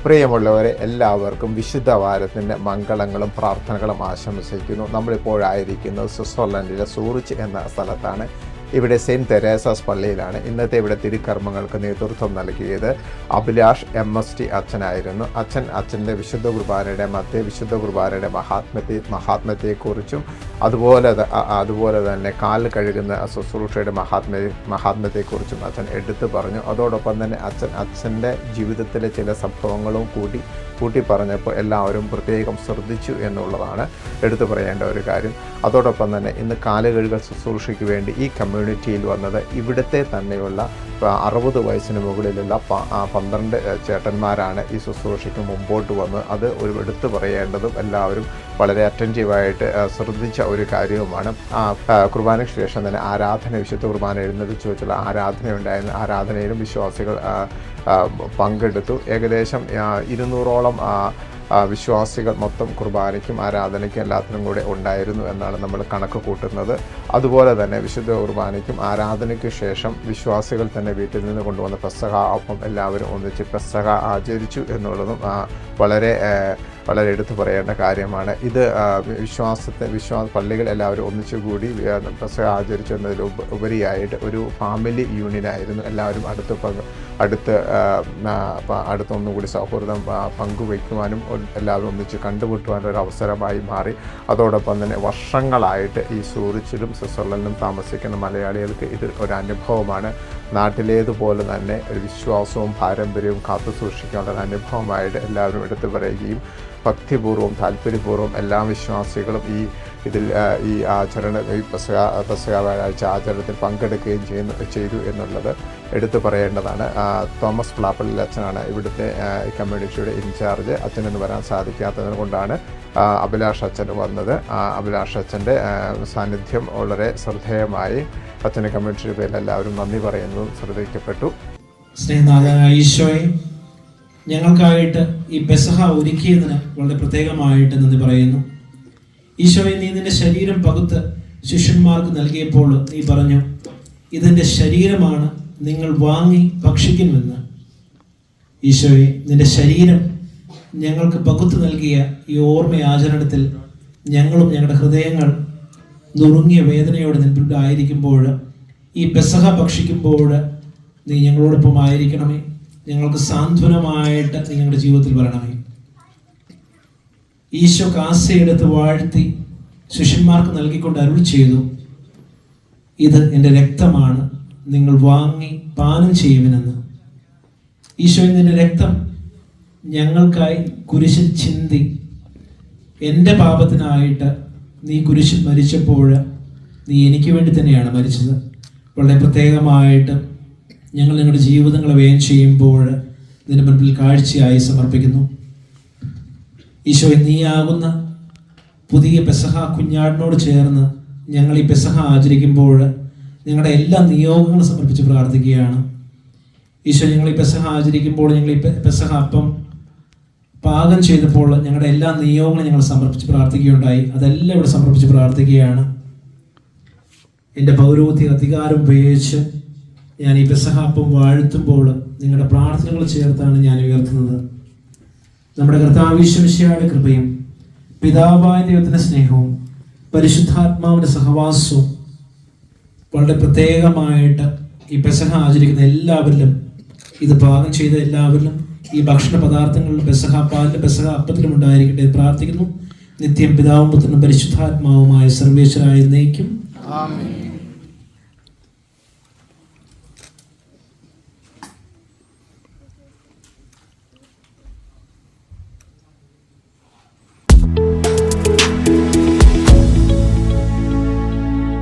പ്രിയമുള്ളവരെ, എല്ലാവർക്കും വിശുദ്ധ വാരത്തിൻ്റെ മംഗളങ്ങളും പ്രാർത്ഥനകളും ആശംസിക്കുന്നു. നമ്മളിപ്പോഴായിരിക്കുന്നത് സ്വിറ്റ്സർലൻഡിലെ സൂറിച്ച് എന്ന സ്ഥലത്താണ്. ഇവിടെ സെയിൻറ്റ് തെരേസാസ് പള്ളിയിലാണ്. ഇന്നത്തെ ഇവിടെ തിരുക്കർമ്മങ്ങൾക്ക് നേതൃത്വം നൽകിയത് അഭിലാഷ് MST അച്ഛനായിരുന്നു. അച്ഛൻ്റെ വിശുദ്ധ കുർബാനയുടെ മഹാത്മ്യത്തെക്കുറിച്ചും അതുപോലെ തന്നെ കാല് കഴുകുന്ന ശുശ്രൂഷയുടെ മഹാത്മ്യത്തെക്കുറിച്ചും അച്ഛൻ എടുത്തു പറഞ്ഞു. അതോടൊപ്പം തന്നെ അച്ഛൻ്റെ ജീവിതത്തിലെ ചില സംഭവങ്ങളും കൂട്ടി പറഞ്ഞപ്പോൾ എല്ലാവരും പ്രത്യേകം ശ്രദ്ധിച്ചു എന്നുള്ളതാണ് എടുത്തു പറയേണ്ട ഒരു കാര്യം. അതോടൊപ്പം തന്നെ ഇന്ന് കാലുകഴുകൽ ശുശ്രൂഷയ്ക്ക് വേണ്ടി ഈ കമ്മ്യൂണിറ്റിയിൽ വന്നത് ഇവിടുത്തെ തന്നെയുള്ള 60 വയസ്സിന് മുകളിലുള്ള 12 ചേട്ടന്മാരാണ് ഈ ശുശ്രൂഷയ്ക്ക് മുമ്പോട്ട് വന്ന്. അത് ഒരു എടുത്തു പറയേണ്ടതും എല്ലാവരും വളരെ അറ്റൻറ്റീവായിട്ട് ശ്രദ്ധിച്ച ഒരു കാര്യവുമാണ്. കുർബാനയ്ക്ക് ശേഷം തന്നെ വിശുദ്ധ കുർബാന എഴുന്നള്ളിച്ച് വെച്ചുള്ള ആരാധനയുണ്ടായിരുന്നു. ആരാധനയിലും വിശ്വാസികൾ പങ്കെടുത്തു. ഏകദേശം 200ഓളം വിശ്വാസികൾ മൊത്തം കുർബാനയ്ക്കും ആരാധനയ്ക്കും എല്ലാത്തിനും കൂടെ ഉണ്ടായിരുന്നു എന്നാണ് നമ്മൾ കണക്ക് കൂട്ടുന്നത്. അതുപോലെ തന്നെ വിശുദ്ധ കുർബാനയ്ക്കും ആരാധനയ്ക്ക് ശേഷം വിശ്വാസികൾ തന്നെ വീട്ടിൽ നിന്ന് കൊണ്ടുവന്ന പെസഹ അപ്പം എല്ലാവരും ഒന്നിച്ച് പെസഹ ആചരിച്ചു എന്നുള്ളതും വളരെ എടുത്തു പറയേണ്ട കാര്യമാണ്. ഇത് പള്ളികൾ എല്ലാവരും ഒന്നിച്ചുകൂടി പെസഹ ആചരിച്ചു എന്നതിലുപരിയായിട്ട് ഒരു ഫാമിലി യൂണിയനായിരുന്നു. എല്ലാവരും അടുത്തൊന്നുകൂടി സൗഹൃദം പങ്കുവയ്ക്കുവാനും എല്ലാവരും ഒന്നിച്ച് കണ്ടുമുട്ടുവാനും ഒരു അവസരമായി മാറി. അതോടൊപ്പം തന്നെ വർഷങ്ങളായിട്ട് ഈ സൂറിച്ചിലും സ്വിറ്റ്സർലൻഡിലും താമസിക്കുന്ന മലയാളികൾക്ക് ഇത് ഒരു അനുഭവമാണ്. നാട്ടിലേതുപോലെ തന്നെ ഒരു വിശ്വാസവും പാരമ്പര്യവും കാത്തു സൂക്ഷിക്കാനുള്ള ഒരു അനുഭവമായിട്ട് എല്ലാവരും എടുത്തു പറയുകയും ഭക്തിപൂർവ്വം താല്പര്യപൂർവ്വം എല്ലാ വിശ്വാസികളും ഈ പെസഹ വ്യാഴാഴ്ച ആചരണത്തിൽ പങ്കെടുക്കുകയും ചെയ്തു എന്നുള്ളത് എടുത്തു പറയേണ്ടതാണ്. തോമസ് പ്ലാപ്പള്ളി അച്ഛനാണ് ഇവിടുത്തെ കമ്മ്യൂണിറ്റിയുടെ ഇൻചാർജ്. അച്ഛനൊന്ന് വരാൻ സാധിക്കാത്തത് കൊണ്ടാണ് അഭിലാഷ് അച്ഛൻ വന്നത്. അഭിലാഷ് അച്ഛൻ്റെ സാന്നിധ്യം വളരെ ശ്രദ്ധേയമായി. അച്ഛൻ്റെ കമ്മ്യൂണിറ്റിയുടെ പേരിൽ എല്ലാവരും നന്ദി പറയുന്നതും ശ്രദ്ധിക്കപ്പെട്ടു. സ്നേഹനാഥനായ ഈശോയെ, ഞങ്ങൾക്കായിട്ട് ഈ പെസഹ ഒരുക്കിയതിന് വളരെ പ്രത്യേകമായിട്ട് നന്ദി പറയുന്നു. ഈശോയെ, നീ നിന്റെ ശരീരം പകുത്ത് ശിഷ്യന്മാർക്ക് നൽകിയപ്പോൾ നീ പറഞ്ഞു, ഇതെൻ്റെ ശരീരമാണ്, നിങ്ങൾ വാങ്ങി ഭക്ഷിക്കുമെന്ന്. ഈശോയെ, നിന്റെ ശരീരം ഞങ്ങൾക്ക് പകുത്ത് നൽകിയ ഈ ഓർമ്മയാചരണത്തിൽ ഞങ്ങളും ഞങ്ങളുടെ ഹൃദയങ്ങൾ നുറുങ്ങിയ വേദനയോടെ നിൻപിൽ ആയിരിക്കുമ്പോൾ ഈ പെസഹ ഭക്ഷിക്കുമ്പോൾ നീ ഞങ്ങളോടൊപ്പം ആയിരിക്കണമേ. ഞങ്ങൾക്ക് സാന്ത്വനമായിട്ട് നീ ഞങ്ങളുടെ ജീവിതത്തിൽ വരണമേ. ഈശോ കാസയെടുത്ത് വാഴ്ത്തി ശിഷ്യന്മാർക്ക് നൽകിക്കൊണ്ട് അരുൾ ചെയ്തു, ഇത് എൻ്റെ രക്തമാണ്, നിങ്ങൾ വാങ്ങി പാനം ചെയ്യുവിനെന്ന്. ഈശോ, നിന്റെ രക്തം ഞങ്ങൾക്കായി കുരിശിൽ ചിന്തി എൻ്റെ പാപത്തിനായിട്ട് നീ കുരിശിൽ മരിച്ചപ്പോൾ നീ എനിക്ക് വേണ്ടി തന്നെയാണ് മരിച്ചത്. വളരെ പ്രത്യേകമായിട്ട് ഞങ്ങൾ ഞങ്ങളുടെ ജീവിതങ്ങളെ വ്യയം ചെയ്യുമ്പോൾ ഇതിന് മുൻപിൽ കാഴ്ചയായി സമർപ്പിക്കുന്നു. ഈശോ, നീയാകുന്ന പുതിയ പെസഹ കുഞ്ഞാടിനോട് ചേർന്ന് ഞങ്ങൾ ഈ പെസഹ ആചരിക്കുമ്പോൾ ഞങ്ങളുടെ എല്ലാ നിയോഗങ്ങളും സമർപ്പിച്ച് പ്രാർത്ഥിക്കുകയാണ്. ഈശോ, ഞങ്ങൾ ഈ പെസഹ ആചരിക്കുമ്പോൾ ഞങ്ങൾ ഈ പെസഹ അപ്പം പാകം ചെയ്തപ്പോൾ ഞങ്ങളുടെ എല്ലാ നിയോഗങ്ങളും ഞങ്ങൾ സമർപ്പിച്ച് പ്രാർത്ഥിക്കുകയുണ്ടായി. അതെല്ലാം ഇവിടെ സമർപ്പിച്ച് പ്രാർത്ഥിക്കുകയാണ്. എൻ്റെ പൗരോഹിത്യ അധികാരം ഉപയോഗിച്ച് ഞാൻ ഈ പെസഹാപ്പം വാഴ്ത്തുമ്പോൾ നിങ്ങളുടെ പ്രാർത്ഥനകൾ ചേർത്താണ് ഞാൻ ഉയർത്തുന്നത്. നമ്മുടെ കർത്താവ് യേശു മിശിഹായുടെ കൃപയും പിതാവായ ദൈവത്തിൻ്റെ സ്നേഹവും പരിശുദ്ധാത്മാവിൻ്റെ സഹവാസവും വളരെ പ്രത്യേകമായിട്ട് ഈ പെസഹ ആചരിക്കുന്ന എല്ലാവരിലും, ഇത് പാകം ചെയ്ത എല്ലാവരിലും, ഈ ഭക്ഷണ പദാർത്ഥങ്ങളിലും പെസഹ പാലിലും പെസഹ അപ്പത്തിലും ഉണ്ടായിരിക്കട്ടെ പ്രാർത്ഥിക്കുന്നു. നിത്യം പിതാവും പുത്രനും പരിശുദ്ധാത്മാവുമായ സർവേശ്വരായ എന്നേക്കും ആമേൻ.